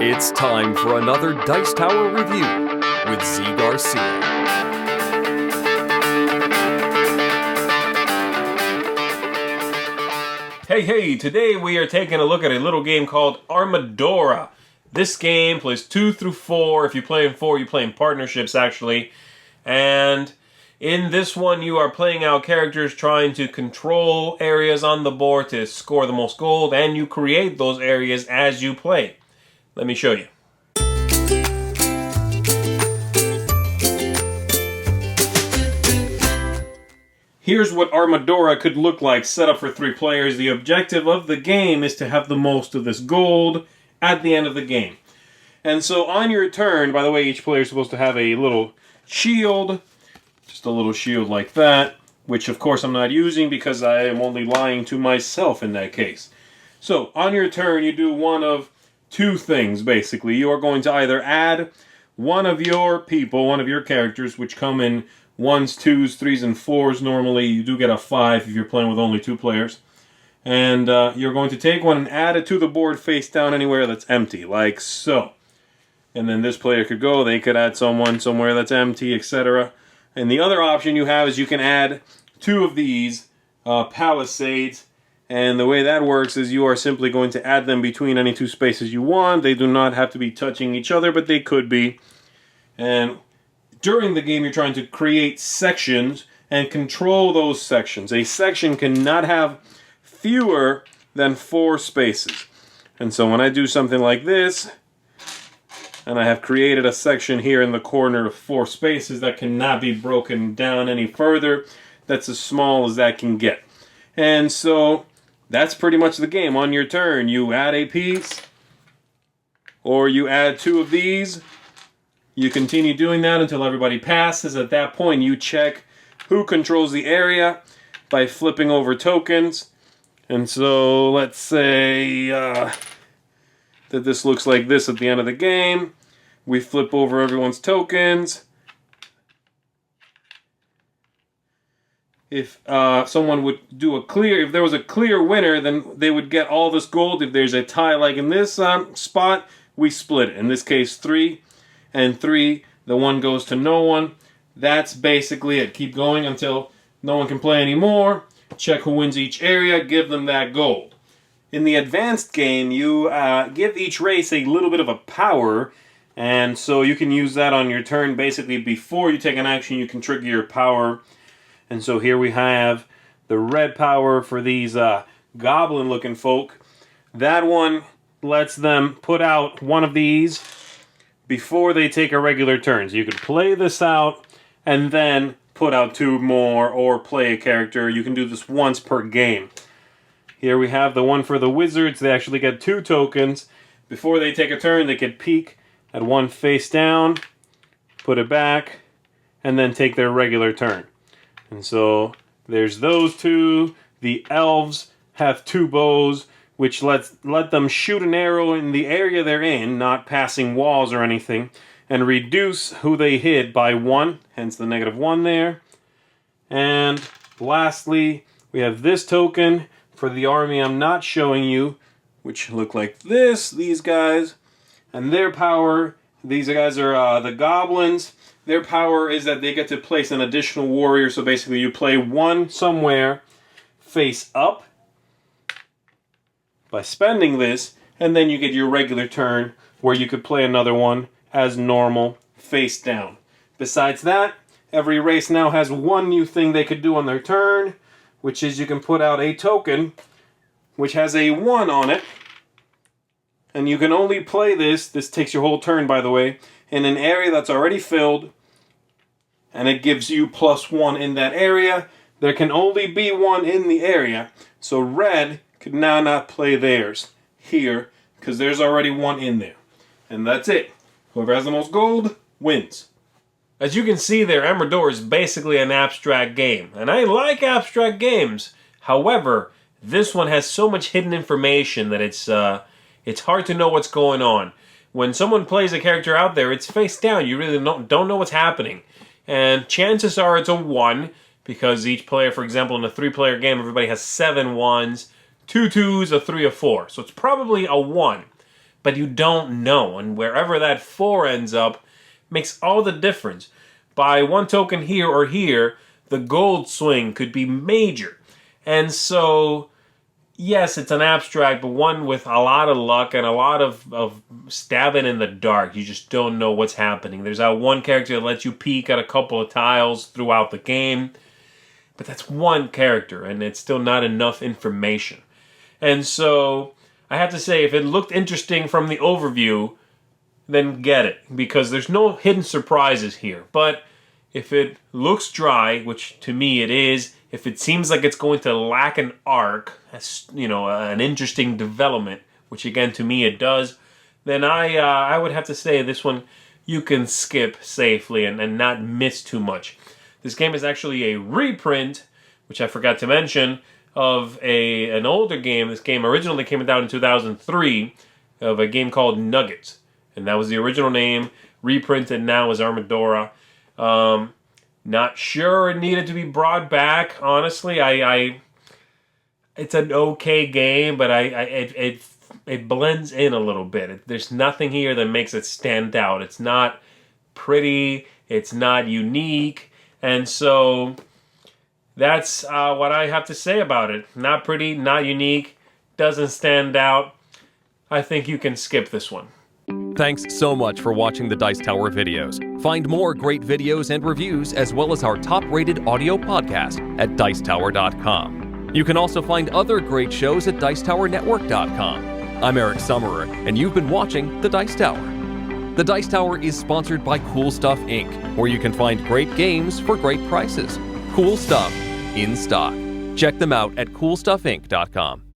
It's time for another Dice Tower review with Zee Garcia. Hey, today we are taking a look at a little game called Armadora. This game plays 2 through 4. If you play in 4, you play in partnerships, actually. And in this one, you are playing out characters trying to control areas on the board to score the most gold, and you create those areas as you play. Let me show you. Here's what Armadora could look like set up for 3 players. The objective of the game is to have the most of this gold at the end of the game. And so on your turn, by the way, each player is supposed to have a little shield, just a little shield like that, which of course I'm not using because I am only lying to myself in that case. So on your turn, you do one of 2 things, basically. You are going to either add one of your people, one of your characters, which come in 1s, 2s, 3s, and 4s. Normally, you do get a 5 if you're playing with only 2 players. And you're going to take one and add it to the board face down anywhere that's empty, like so. And then this player could go, they could add someone somewhere that's empty, etc. And the other option you have is you can add 2 of these palisades. And the way that works is you are simply going to add them between any 2 spaces you want. They do not have to be touching each other, but they could be. And during the game, you're trying to create sections and control those sections. A section cannot have fewer than 4 spaces. And so when I do something like this, and I have created a section here in the corner of 4 spaces that cannot be broken down any further, that's as small as that can get. And so that's pretty much the game. On your turn, you add a piece, or you add 2 of these. You continue doing that until everybody passes. At that point, you check who controls the area by flipping over tokens. And so let's say that this looks like this at the end of the game. We flip over everyone's tokens. If someone would do a clear, if there was a clear winner, then they would get all this gold. If there's a tie like in this spot, we split it. In this case, 3 and 3, the 1 goes to no one. That's basically it. Keep going until no one can play anymore. Check who wins each area, give them that gold. In the advanced game, you give each race a little bit of a power, and so you can use that on your turn. Basically, before you take an action, you can trigger your power. And so here we have the red power for these goblin-looking folk. That one lets them put out one of these before they take a regular turn. So you could play this out and then put out 2 more or play a character. You can do this once per game. Here we have the one for the wizards. They actually get 2 tokens. Before they take a turn, they could peek at one face down, put it back, and then take their regular turn. And so there's those 2. The elves have 2 bows, which let them shoot an arrow in the area they're in, not passing walls or anything, and reduce who they hit by 1, hence the -1 there. And lastly, we have this token for the army I'm not showing you, which look like this, these guys. And their power, these guys are the goblins. Their power is that they get to place an additional warrior, so basically you play 1 somewhere face up by spending this, and then you get your regular turn where you could play another one as normal, face down. Besides that, every race now has 1 new thing they could do on their turn, which is you can put out a token which has a 1 on it, and you can only play this takes your whole turn by the way, in an area that's already filled, and it gives you +1 in that area. There can only be 1 in the area, so red could now not play theirs here, because there's already 1 in there. And that's it. Whoever has the most gold wins. As you can see there, Armadora is basically an abstract game. And I like abstract games. However, this one has so much hidden information that it's hard to know what's going on. When someone plays a character out there, it's face down. You really don't know what's happening. And chances are it's a 1, because each player, for example, in a 3-player game, everybody has 7 1s. 2 2s, a 3, a 4. So it's probably a 1. But you don't know, and wherever that 4 ends up makes all the difference. By 1 token here or here, the gold swing could be major. And so, yes, it's an abstract, but one with a lot of luck and a lot of stabbing in the dark. You just don't know what's happening. There's that one character that lets you peek at a couple of tiles throughout the game, but that's one character, and it's still not enough information. And so, I have to say, if it looked interesting from the overview, then get it, because there's no hidden surprises here. But if it looks dry, which to me it is, if it seems like it's going to lack an arc, an interesting development, which again to me it does, then I would have to say this one you can skip safely and not miss too much. This game is actually a reprint, which I forgot to mention, of an older game. This game originally came out in 2003 of a game called Nuggets. And that was the original name, reprinted now as Armadora. Not sure it needed to be brought back, honestly. It's an okay game, but it blends in a little bit. There's nothing here that makes it stand out. It's not pretty, it's not unique, and so that's what I have to say about it. Not pretty, not unique, doesn't stand out. I think you can skip this one. Thanks so much for watching the Dice Tower videos. Find more great videos and reviews, as well as our top-rated audio podcast at Dicetower.com. You can also find other great shows at Dicetowernetwork.com. I'm Eric Summerer, and you've been watching The Dice Tower. The Dice Tower is sponsored by Cool Stuff Inc., where you can find great games for great prices. Cool stuff in stock. Check them out at CoolStuffInc.com.